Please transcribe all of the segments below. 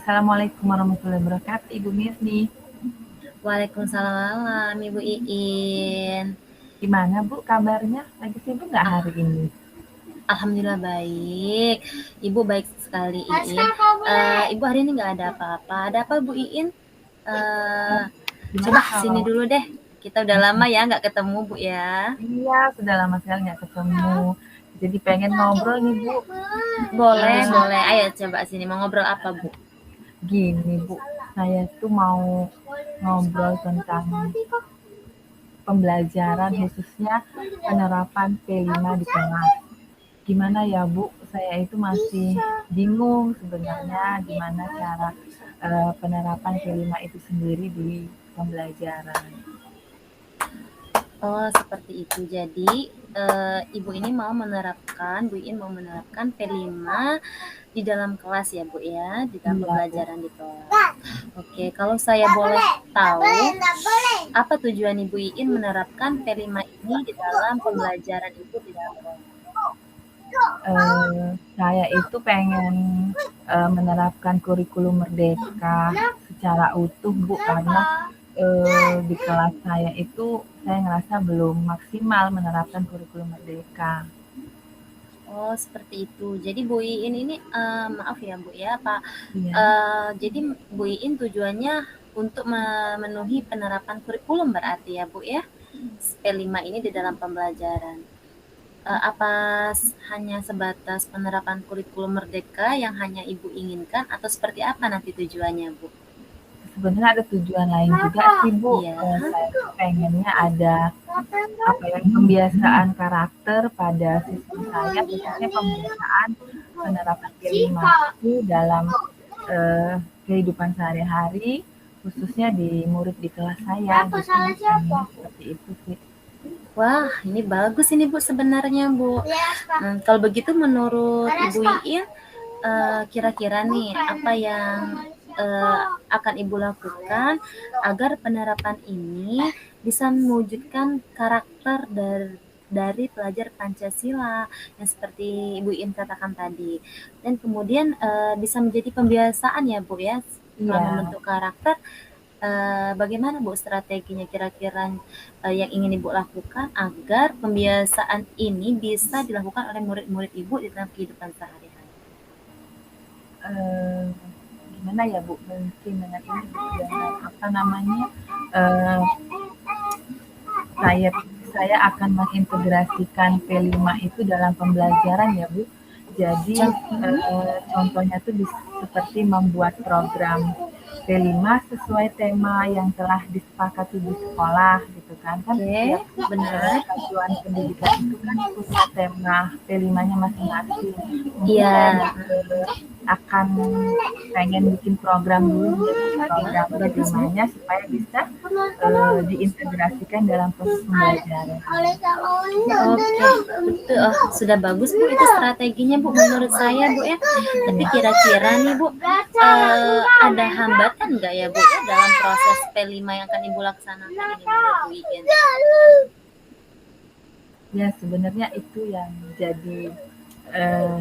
Assalamualaikum warahmatullahi wabarakatuh, Ibu Mirni. Waalaikumsalam Ibu Iin. Gimana Bu kabarnya? Lagi sibuk nggak hari Ah, ini? Alhamdulillah baik. Ibu baik sekali Iin. Ibu hari ini nggak ada apa-apa. Ada apa Bu Iin? Eh, Eh, Gimana Coba sini kalau dulu deh. Kita udah lama ya nggak ketemu Bu ya. iya sudah lama sekali nggak ketemu. Jadi pengen ngobrol nih Bu. Boleh, Eh, boleh. Ayo coba sini mau ngobrol apa Bu? Gini Bu, saya tuh mau ngobrol tentang pembelajaran khususnya penerapan P5 di kelas. Gimana ya Bu? Saya itu masih bingung sebenarnya gimana cara penerapan P5 itu sendiri di pembelajaran. Oh, seperti itu. Jadi, Ibu ini mau menerapkan, Bu Iin mau menerapkan P5 di dalam kelas ya, Bu ya, di dalam Iya Bu. pembelajaran di kelas. Oke, kalau saya boleh tahu, apa tujuan Ibu Iin menerapkan P5 ini di dalam pembelajaran itu di dalam kelas? Saya itu pengen menerapkan kurikulum merdeka secara utuh Bu, karena di kelas saya itu saya ngerasa belum maksimal menerapkan kurikulum merdeka. Oh, seperti itu. Jadi Bu Iin ini, maaf ya Bu ya, Pak. Iya. Jadi Bu Iin tujuannya untuk memenuhi penerapan kurikulum berarti ya Bu ya? P5 ini di dalam pembelajaran. Apa hanya sebatas penerapan kurikulum merdeka yang hanya Ibu inginkan atau seperti apa nanti tujuannya, Bu? Sebenarnya ada tujuan lain juga sih Bu. Iya. Saya tuh pengennya ada apa ya, pembiasaan karakter pada siswa saya, khususnya pembiasaan penerapan P5 itu dalam eh, kehidupan sehari-hari, khususnya di murid di kelas saya. Gitu, seperti itu sih. Wah, ini bagus ini Bu sebenarnya Bu. Kalau begitu menurut Ibu Iin, kira-kira nih apa yang akan Ibu lakukan agar penerapan ini bisa mewujudkan karakter dari pelajar Pancasila yang seperti Ibu Iin katakan tadi, dan kemudian bisa menjadi pembiasaan ya Bu ya. Setelah Iya. membentuk karakter, bagaimana Bu strateginya kira-kira yang ingin Ibu lakukan agar pembiasaan ini bisa dilakukan oleh murid-murid Ibu di dalam kehidupan sehari-hari? eh, Gimana ya Bu? Mungkin dengan ini Bu, dengan apa namanya? eh, saya saya akan mengintegrasikan P5 itu dalam pembelajaran ya Bu. Jadi Contohnya? contohnya tuh seperti membuat program P5 sesuai tema yang telah disepakati di sekolah gitu kan. Kan Oke, setiap benar. satuan pendidikan itu kan punya tema P5-nya masing-masing. Mungkin saya Iya, akan pengen bikin program dulu ya, program bagus Bu. P5-nya supaya bisa diintegrasikan dalam proses pembelajaran. Oke, betul. Oh, sudah bagus Bu itu strateginya Bu menurut saya Bu ya. Tapi Ya, kira-kira nih Bu, ada hambatan nggak ya Bu ya dalam proses P5 yang akan Ibu laksanakan ini menurut Bu Iin? ya sebenarnya itu yang jadi eh,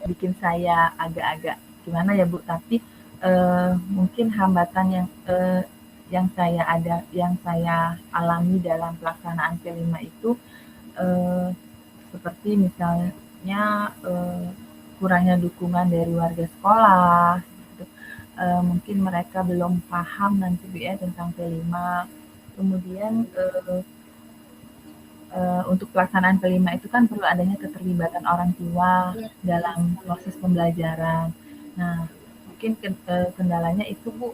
bikin saya agak-agak gimana ya Bu, tapi mungkin hambatan yang saya alami dalam pelaksanaan P5 itu eh, seperti misalnya kurangnya dukungan dari warga sekolah gitu. Mungkin mereka belum paham nanti Bu ya tentang P5. Kemudian untuk pelaksanaan P5 itu kan perlu adanya keterlibatan orang tua Iya, dalam proses pembelajaran. Nah, mungkin kendalanya itu Bu,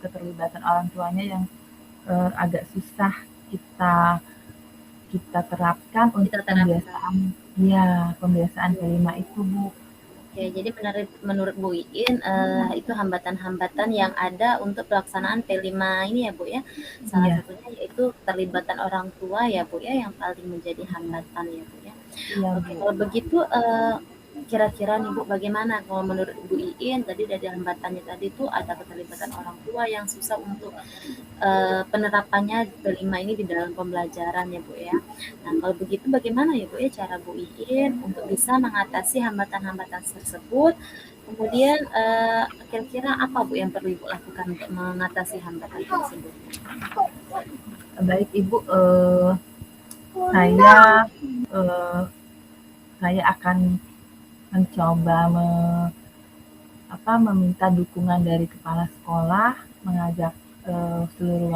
keterlibatan orang tuanya yang agak susah kita kita terapkan kita untuk terapkan. pembiasaan P5 itu Bu. Oke, jadi menurut Bu Iin, itu hambatan-hambatan yang ada untuk pelaksanaan P5 ini ya Bu ya. Salah Iya, satunya yaitu keterlibatan orang tua ya Bu ya, yang paling menjadi hambatan ya Bu ya. iya Oke, Bu. kalau begitu, kira-kira nih Bu, bagaimana kalau menurut Bu Iin tadi dari hambatannya tadi tuh ada keterlibatan orang tua yang susah untuk penerapannya kelima ini di dalam pembelajaran ya Bu ya. Nah kalau begitu bagaimana ya Bu ya cara Bu Iin untuk bisa mengatasi hambatan-hambatan tersebut Kemudian kira-kira apa Bu yang perlu Ibu lakukan untuk mengatasi hambatan tersebut? Baik Ibu, saya eh, saya akan mencoba meminta dukungan dari kepala sekolah, mengajak seluruh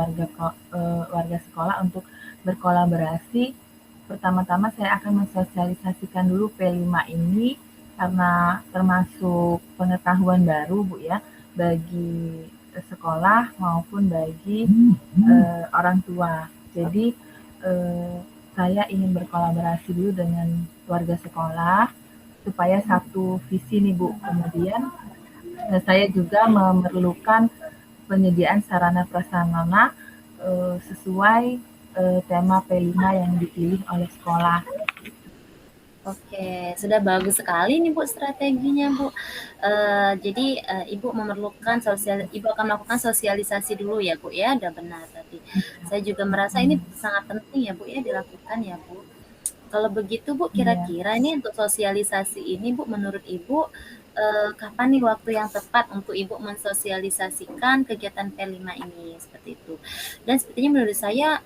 warga sekolah untuk berkolaborasi. Pertama-tama saya akan mensosialisasikan dulu P5 ini karena termasuk pengetahuan baru Bu ya bagi sekolah maupun bagi orang tua. Jadi saya ingin berkolaborasi dulu dengan warga sekolah supaya satu visi nih Bu. Kemudian saya juga memerlukan penyediaan sarana prasarana sesuai tema P5 yang dipilih oleh sekolah. Oke, sudah bagus sekali nih Bu strateginya Bu. Jadi Ibu memerlukan Ibu akan melakukan sosialisasi dulu ya Bu ya, udah benar tadi. Saya juga merasa ini sangat penting ya Bu ya dilakukan ya Bu. Kalau begitu Bu, kira-kira ini untuk sosialisasi ini Bu, menurut Ibu kapan nih waktu yang tepat untuk Ibu mensosialisasikan kegiatan P5 ini seperti itu. Dan sepertinya menurut saya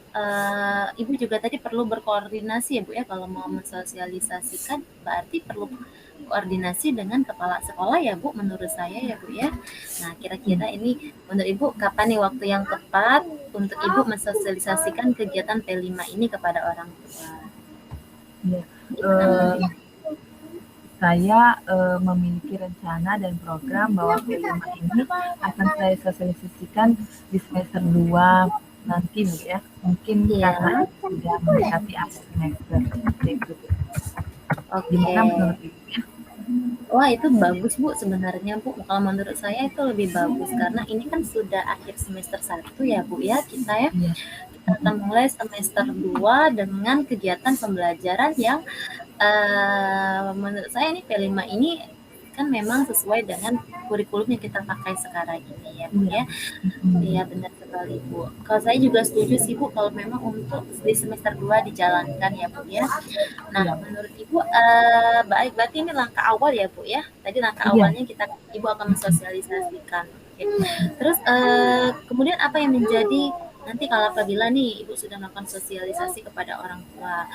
Ibu juga tadi perlu berkoordinasi ya Bu ya kalau mau mensosialisasikan berarti perlu koordinasi dengan kepala sekolah ya Bu menurut saya ya Bu ya. Nah, kira-kira ini menurut Ibu kapan nih waktu yang tepat untuk Ibu mensosialisasikan kegiatan P5 ini kepada orang tua? Ya. Saya memiliki rencana dan program bahwa P5 ini akan saya sosialisasikan di semester 2 nanti Bu ya. Mungkin karena sudah mendekati akhir semester seperti itu. Gimana menurut Ibu ya? Wah itu bagus Bu sebenarnya Bu. Kalau menurut saya itu lebih bagus karena ini kan sudah akhir semester 1 ya Bu ya kita ya. Kita akan mulai semester 2 dengan kegiatan pembelajaran yang menurut saya ini P5 ini kan memang sesuai dengan kurikulum yang kita pakai sekarang ini ya Bu ya. Iya benar sekali Bu. Kalau saya juga setuju sih Bu kalau memang untuk di semester 2 dijalankan ya Bu ya. Nah menurut Ibu baik berarti ini langkah awal ya Bu ya. Tadi langkah awalnya Ibu akan mensosialisasikan. Oke. Terus kemudian apa yang menjadi nanti kalau apabila nih Ibu sudah melakukan sosialisasi kepada orang tua,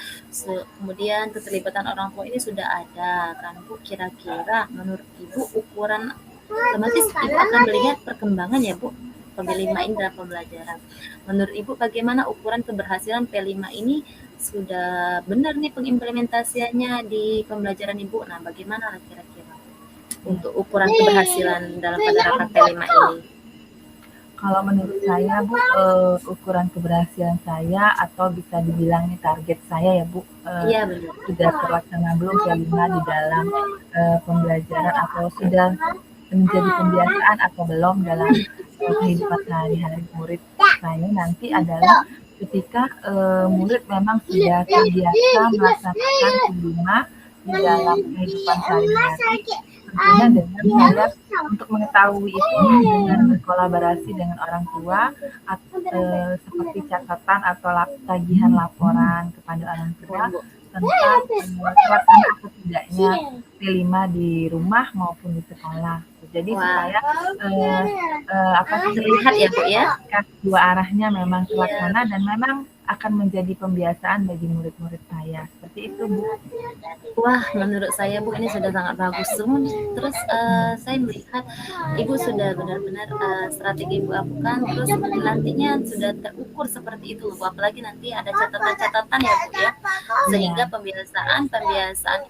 kemudian keterlibatan orang tua ini sudah ada kan Bu, kira-kira menurut Ibu ukuran otomatis Ibu akan melihat perkembangan ya Bu P5 ini dalam pembelajaran. Menurut Ibu bagaimana ukuran keberhasilan P5 ini sudah benar nih pengimplementasiannya di pembelajaran Ibu? Nah bagaimana kira-kira untuk ukuran keberhasilan dalam penerapan P5 ini? Kalau menurut saya Bu, ukuran keberhasilan saya atau bisa dibilang target saya ya Bu, sudah terlaksana belum P5 di dalam pembelajaran atau sudah menjadi kebiasaan atau belum dalam kehidupan sehari-hari murid saya nanti adalah ketika murid memang sudah terbiasa melaksanakan P5 di dalam kehidupan sehari-hari. Tentunya dengan saya untuk mengetahui itu dengan berkolaborasi dengan orang tua seperti catatan atau tagihan laporan kepada orang tua tentang terlaksana atau tidaknya P5 di rumah maupun di sekolah. Jadi supaya terlihat ya Bu ya dua arahnya memang terlaksana dan memang akan menjadi pembiasaan bagi murid-murid saya. Seperti itu, Bu. Wah, menurut saya Bu ini sudah sangat bagus. Terus saya melihat Ibu sudah benar-benar strategi Ibu lakukan, terus nantinya sudah terukur seperti itu, Bu. Apalagi nanti ada catatan-catatan ya Bu ya, sehingga pembiasaan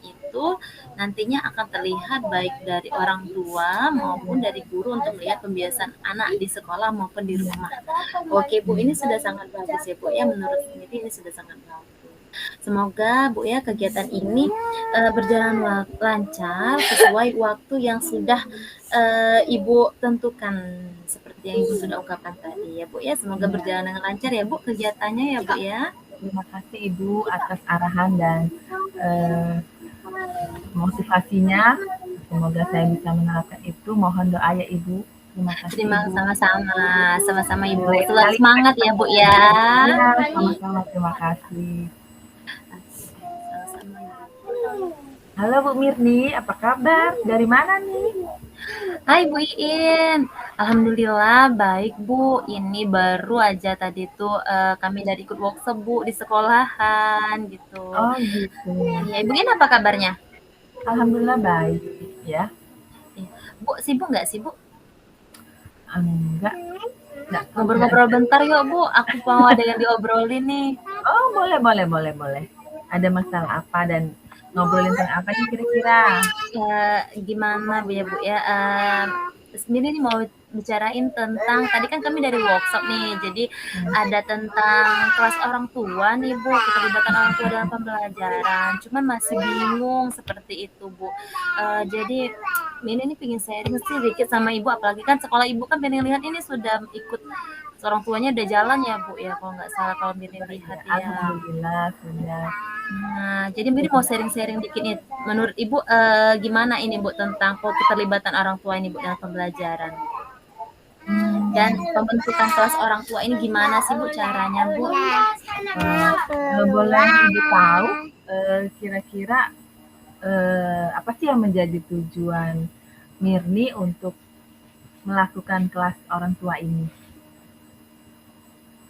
itu nantinya akan terlihat baik dari orang tua maupun dari guru untuk melihat pembiasaan anak di sekolah maupun di rumah. Oke Bu, ini sudah sangat bagus ya Bu ya, menurut ini sudah sangat bagus. Semoga Bu ya kegiatan ini berjalan lancar sesuai waktu yang sudah Ibu tentukan seperti yang Ibu sudah ungkapkan tadi ya Bu ya. Semoga berjalan dengan lancar ya Bu kegiatannya ya Bu ya. Terima kasih Ibu atas arahan dan motivasinya. Semoga saya bisa menerapkan itu. Mohon doa ya Ibu. Terima kasih. Sama-sama Ibu. Selalu semangat ya Bu ya. Sama-sama, terima kasih. Halo Bu Mirni, apa kabar? Dari mana nih? Hai Bu Iin, Alhamdulillah baik Bu. Ini baru aja tadi tuh kami dari ikut workshop Bu di sekolahan gitu. Oh gitu. Iya, Ibu Iin apa kabarnya? Alhamdulillah baik ya. Iya. Bu, sibuk nggak sih Bu? Enggak, enggak Ngobrol-ngobrol ada. bentar yuk Bu, aku mau ada yang diobrolin nih. Oh boleh, boleh, boleh, boleh. Ada masalah apa dan ngobrolin tentang apa nih kira-kira? Gimana Bu ya Bu ya, sebenarnya nih mau bicarain tentang tadi kan kami dari workshop nih, jadi Hmm. ada tentang kelas orang tua nih Bu, keterlibatan orang tua dalam pembelajaran, cuman masih bingung seperti itu Bu. Jadi ini nih pengen sharing sedikit sama Ibu, apalagi kan sekolah Ibu kan pengen lihat ini sudah ikut orang tuanya udah jalan ya Bu ya, kalau nggak salah kalau Mirin Oh iya, lihat ya. alhamdulillah sudah. Nah, jadi Miri mau sharing-sharing dikit nih. Menurut Ibu gimana ini Bu tentang keterlibatan orang tua ini Bu dalam pembelajaran? Dan Hmm, pembentukan kelas orang tua ini gimana sih Bu caranya Bu? boleh Ibu tahu kira-kira apa sih yang menjadi tujuan Mirni untuk melakukan kelas orang tua ini?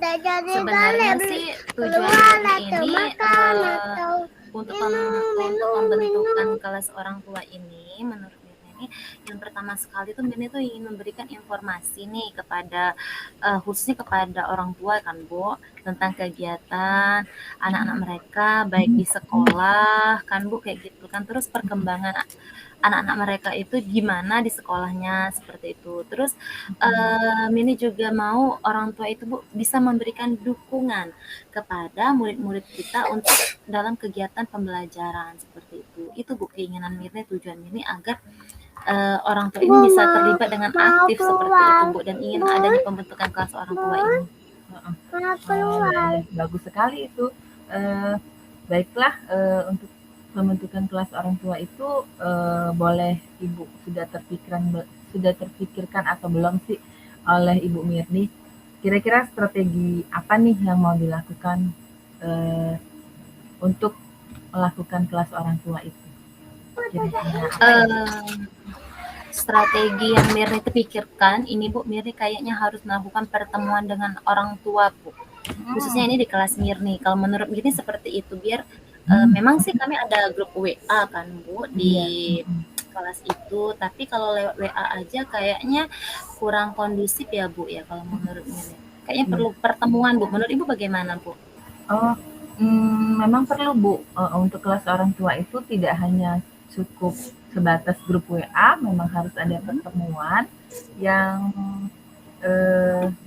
Sebenarnya sih tujuan Miri ini untuk pembentukan kelas orang tua ini menurut Mirna ini yang pertama sekali tuh Mirna tuh ingin memberikan informasi nih kepada khususnya kepada orang tua kan Bu tentang kegiatan anak-anak mereka baik di sekolah kan Bu kayak gitu kan terus perkembangan anak-anak mereka itu gimana di sekolahnya seperti itu terus Mini juga mau orang tua itu Bu bisa memberikan dukungan kepada murid-murid kita untuk dalam kegiatan pembelajaran seperti itu. Itu Bu keinginan Mirni, tujuan Mirni agar orang tua ini bisa terlibat dengan aktif seperti itu Bu dan ingin adanya pembentukan kelas orang tua ini. Oh, ya, bagus sekali itu. Eh, baiklah, untuk pembentukan kelas orang tua itu boleh Ibu sudah terpikirkan atau belum sih oleh Ibu Mirni? Kira-kira strategi apa nih yang mau dilakukan eh, untuk melakukan kelas orang tua itu? Kira-kira apa ya? Eh, Strategi yang Mirni pikirkan ini Bu, Mirni kayaknya harus melakukan pertemuan dengan orang tua Bu. Khususnya ini di kelas Mirni. Kalau menurut Mirni seperti itu biar memang sih kami ada grup WA kan Bu di Iya. kelas itu, tapi kalau lewat WA aja kayaknya kurang kondusif ya Bu ya kalau menurut Mirni. Kayaknya Iya. perlu pertemuan Bu. Menurut Ibu bagaimana Bu? Oh, memang perlu Bu, untuk kelas orang tua itu tidak hanya cukup sebatas grup WA, memang harus ada pertemuan yang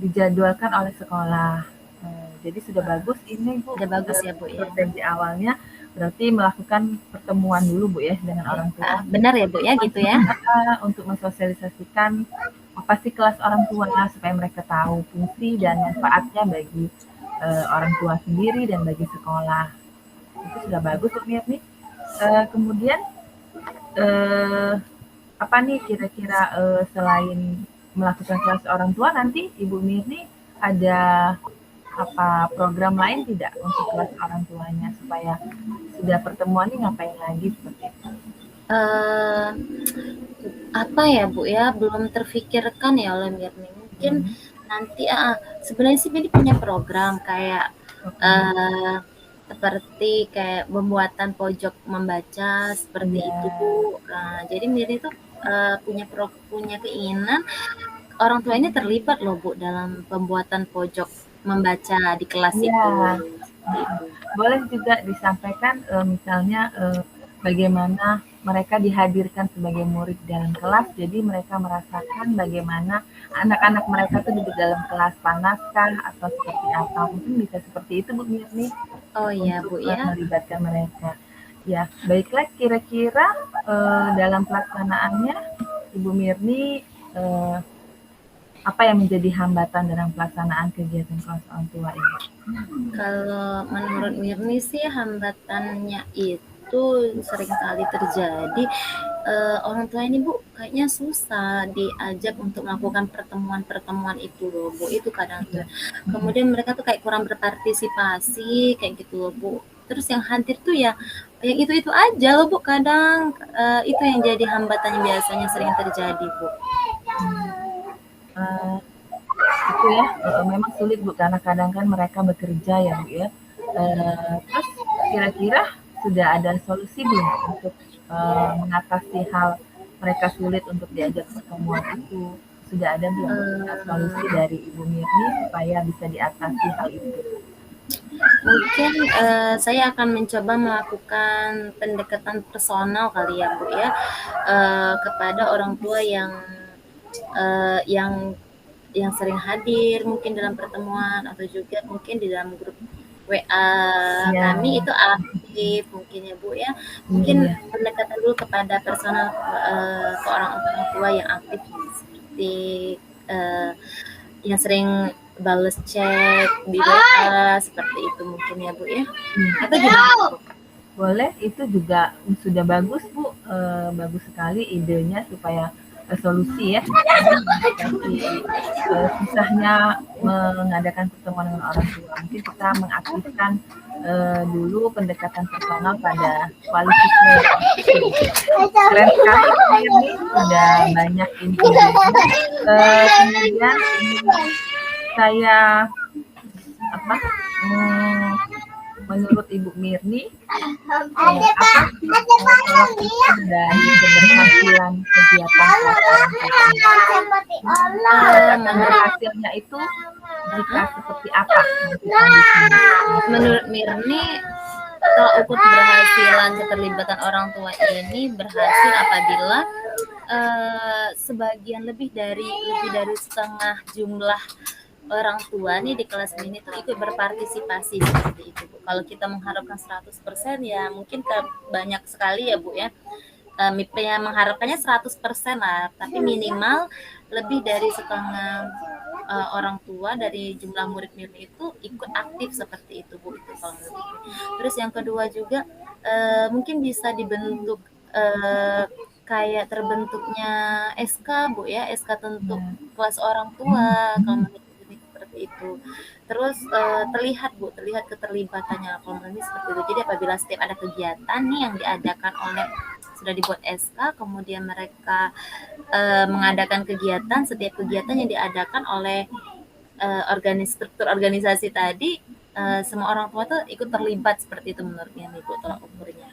dijadwalkan oleh sekolah. Jadi sudah bagus ini Bu, Udah bagus ya Bu ya. strategi awalnya berarti melakukan pertemuan dulu Bu ya dengan orang tua. Benar ya Bu ya gitu ya. Untuk mensosialisasikan apa sih kelas orang tua supaya mereka tahu fungsi dan manfaatnya bagi orang tua sendiri dan bagi sekolah. Itu sudah bagus Bu Mirni. Kemudian apa nih kira-kira selain melakukan kelas orang tua nanti Ibu Mirni ada apa program lain tidak untuk kelas orang tuanya supaya sudah pertemuan ini ngapain lagi seperti itu? Eh, apa ya Bu ya belum terfikirkan ya oleh Mirni mungkin nanti sebenarnya sih Mirni punya program kayak seperti kayak pembuatan pojok membaca seperti Iya. itu Bu. Jadi Mirni tuh punya keinginan orang tua ini terlibat loh Bu dalam pembuatan pojok membaca di kelas Iya. itu. Seperti itu. Boleh juga disampaikan misalnya bagaimana mereka dihadirkan sebagai murid dalam kelas, jadi mereka merasakan bagaimana anak-anak mereka tuh duduk dalam kelas panaskah atau seperti apa. Mungkin bisa seperti itu Bu Mirni Oh iya untuk Bu ya. melibatkan mereka. Ya, baiklah kira-kira dalam pelaksanaannya Ibu Mirni apa yang menjadi hambatan dalam pelaksanaan kegiatan kelas orang tua ini? Kalau menurut Mirni sih hambatannya itu seringkali terjadi orang tua ini Bu kayaknya susah diajak untuk melakukan pertemuan-pertemuan itu loh Bu itu kadang tuh kemudian mereka tuh kayak kurang berpartisipasi kayak gitu loh Bu Terus yang hadir tuh ya yang itu-itu aja loh Bu, kadang itu yang jadi hambatan yang biasanya sering terjadi Bu. Eh, itu ya memang sulit Bu karena kadang kan mereka bekerja ya Bu ya. Terus kira-kira sudah ada solusi belum untuk mengatasi hal mereka sulit untuk diajak pertemuan itu? Sudah ada belum solusi Eh, dari Ibu Mirni supaya bisa diatasi hal itu? Mungkin saya akan mencoba melakukan pendekatan personal kali ya Bu ya, kepada orang tua eh, yang yang sering hadir mungkin dalam pertemuan atau juga mungkin di dalam grup WA Ya, kami itu aktif mungkin ya Bu ya. iya, Mungkin iya. pendekatan dulu kepada personal ke orang tua yang aktif seperti eh, yang sering bales chat di WA seperti itu mungkin ya Bu ya. Atau Iya. gimana Bu? Boleh, itu juga sudah bagus Bu, bagus sekali idenya supaya solusi ya, mengatasi susahnya mengadakan pertemuan dengan orang tua. Mungkin kita mengaktifkan dulu pendekatan personal pada wali siswa. Keren sekali ini sudah banyak intinya. Kemudian saya apa? Menurut Ibu Mirni, apa sih tolak ukur dari keberhasilan kegiatan pelajaran keberhasilannya itu jika seperti apa nanti kondisinya? Menurut Mirni, tolak ukur keberhasilan keterlibatan orang tua ini berhasil apabila sebagian lebih dari setengah jumlah orang tua nih di kelas ini tuh ikut berpartisipasi seperti itu Bu. Kalau kita mengharapkan 100% ya mungkin banyak sekali ya Bu ya. MIP-nya mengharapkannya 100% lah, tapi minimal lebih dari setengah orang tua dari jumlah murid Mirni itu ikut aktif seperti itu Bu, itu kalau menurut Ibu. Terus yang kedua juga mungkin bisa dibentuk kayak terbentuknya SK Bu ya, SK tentu kelas orang tua kalau menurut ini seperti itu. Terus terlihat keterlibatannya kalau menurut ini seperti itu. Jadi apabila setiap ada kegiatan nih yang diadakan oleh sudah dibuat SK, kemudian mereka mengadakan kegiatan, setiap kegiatan yang diadakan oleh struktur organisasi tadi, semua orang tua tuh ikut terlibat seperti itu menurutnya nih Bu tolak ukurnya.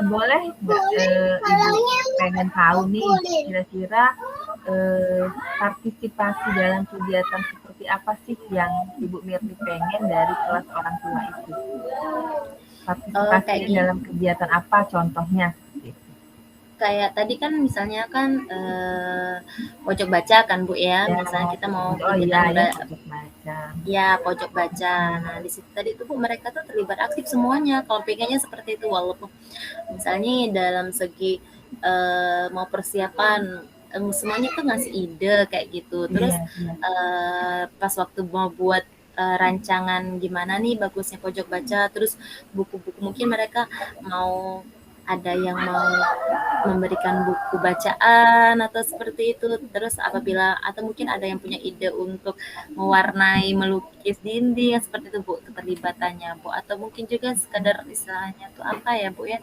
Boleh nggak Ibu pengen tahu nih kira-kira eh, partisipasi dalam kegiatan seperti apa sih yang Ibu Mirni pengen dari kelas orang tua itu? Kayak Partisipasinya gini, dalam kegiatan apa contohnya? Gitu. kayak tadi kan misalnya kan pojok baca kan Bu ya, Ya, misalnya kita mau oh iya kegiatan ya pojok baca. ya pojok baca. Nah di situ tadi tuh Bu mereka tuh terlibat aktif semuanya. Kalau pengennya seperti itu walaupun misalnya dalam segi mau persiapan semuanya tuh ngasih ide kayak gitu. Terus Iya, iya. pas waktu mau buat rancangan gimana nih bagusnya pojok baca, terus buku-buku mungkin mereka mau ada yang mau memberikan buku bacaan atau seperti itu. Terus apabila atau mungkin ada yang punya ide untuk mewarnai, melukis dinding seperti itu Bu keterlibatannya Bu. Atau mungkin juga sekadar istilahnya tuh apa ya Bu ya,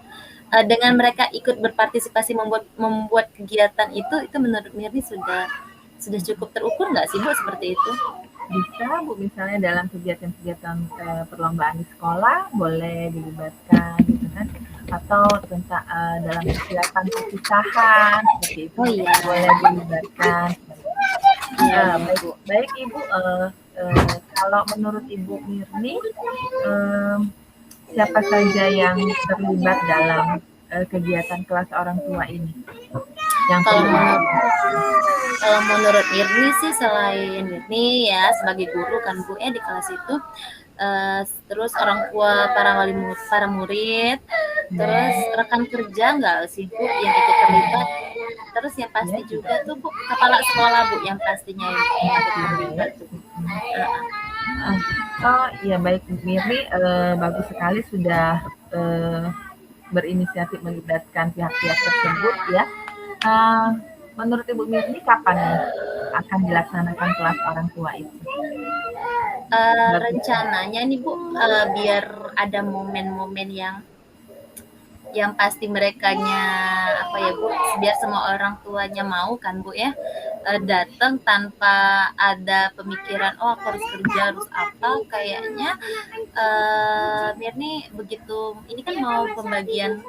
dengan mereka ikut berpartisipasi membuat kegiatan itu menurut Mirni sudah cukup terukur nggak sih Bu seperti itu? Bisa Bu, misalnya dalam kegiatan-kegiatan perlombaan di sekolah boleh dilibatkan gitu kan, atau tentang dalam kegiatan perpisahan seperti itu Oh juga iya, boleh dilibatkan. iya iya Baik, Bu. baik Ibu, kalau menurut Ibu Mirni, siapa saja yang terlibat dalam kegiatan kelas orang tua ini? Yang Kalau perlu menurut diingatkan? Kalau menurut Mirni sih selain Mirni ya sebagai guru kan Bu ya di kelas itu, terus orang tua para murid, terus Ya, rekan kerja nggak sih Bu yang ikut terlibat, terus yang ya pasti juga. juga tuh Bu kepala sekolah Bu yang pastinya yang ikut Juga ya. terlibat tuh Bu. Heeh. Ah, oh iya baik Mirni, bagus sekali sudah berinisiatif melibatkan pihak-pihak tersebut ya. Eh, Menurut Ibu Mirni kapan nih akan dilaksanakan kelas orang tua itu? Bagus. Rencananya nih Bu, biar ada momen-momen yang pasti merekanya apa ya Bu, biar semua orang tuanya mau kan Bu ya, datang tanpa ada pemikiran oh aku harus kerja harus apa, kayaknya Mirni begitu ini kan mau pembagian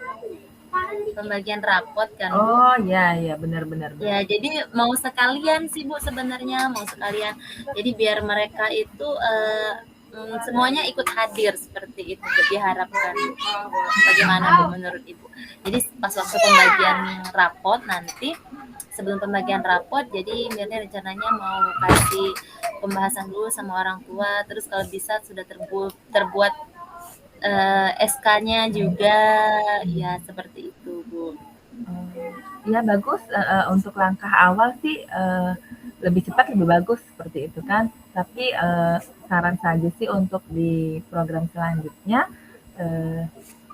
rapot kan Bu. Oh ya ya, benar-benar. Ya, jadi mau sekalian sih Bu sebenarnya, mau sekalian. Jadi biar mereka itu semuanya ikut hadir seperti itu diharapkan. Bagaimana Bu menurut Ibu? Jadi pas waktu pembagian rapot nanti, sebelum pembagian rapot, jadi Mirna rencananya mau kasih pembahasan dulu sama orang tua, terus kalau bisa sudah terbuat SK-nya juga, ya seperti itu Bu. Ya bagus, untuk langkah awal sih, lebih cepat lebih bagus seperti itu kan. Tapi, saran saja sih untuk di program selanjutnya,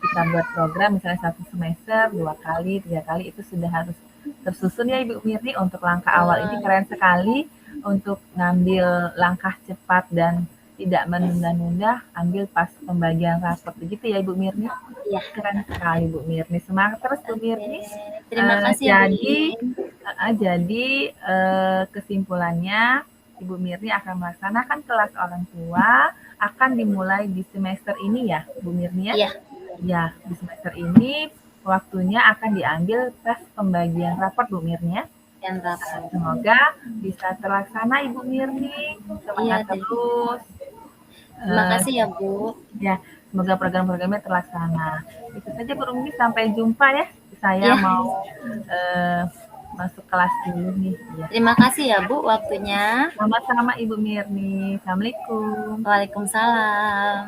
kita buat program misalnya 1 semester 2 kali, 3 kali itu sudah harus tersusun ya Ibu Mirni. Untuk langkah awal ini keren sekali, untuk ngambil langkah cepat dan tidak menunda-nunda, ambil pas pembagian rapot begitu ya Ibu Mirni? Iya. Keren sekali Bu Mirni, semangat terus Bu Mirni. Terima kasih ya Bu Iin. Jadi kesimpulannya Ibu Mirni akan melaksanakan kelas orang tua akan dimulai di semester ini ya Bu Mirni ya? Iya. Ya, di semester ini waktunya akan diambil pas pembagian raport Bu Mirni ya. Dan rapot. Semoga bisa terlaksana Ibu Mirni, semangat Iya, terus. Terima kasih ya Bu. Ya, semoga program-programnya terlaksana. Itu saja Bu Rumi, sampai jumpa ya. Saya Ya. mau masuk kelas dulu nih. Ya. Terima kasih ya Bu waktunya. Sama-sama Ibu Mirni. Assalamualaikum. Waalaikumsalam.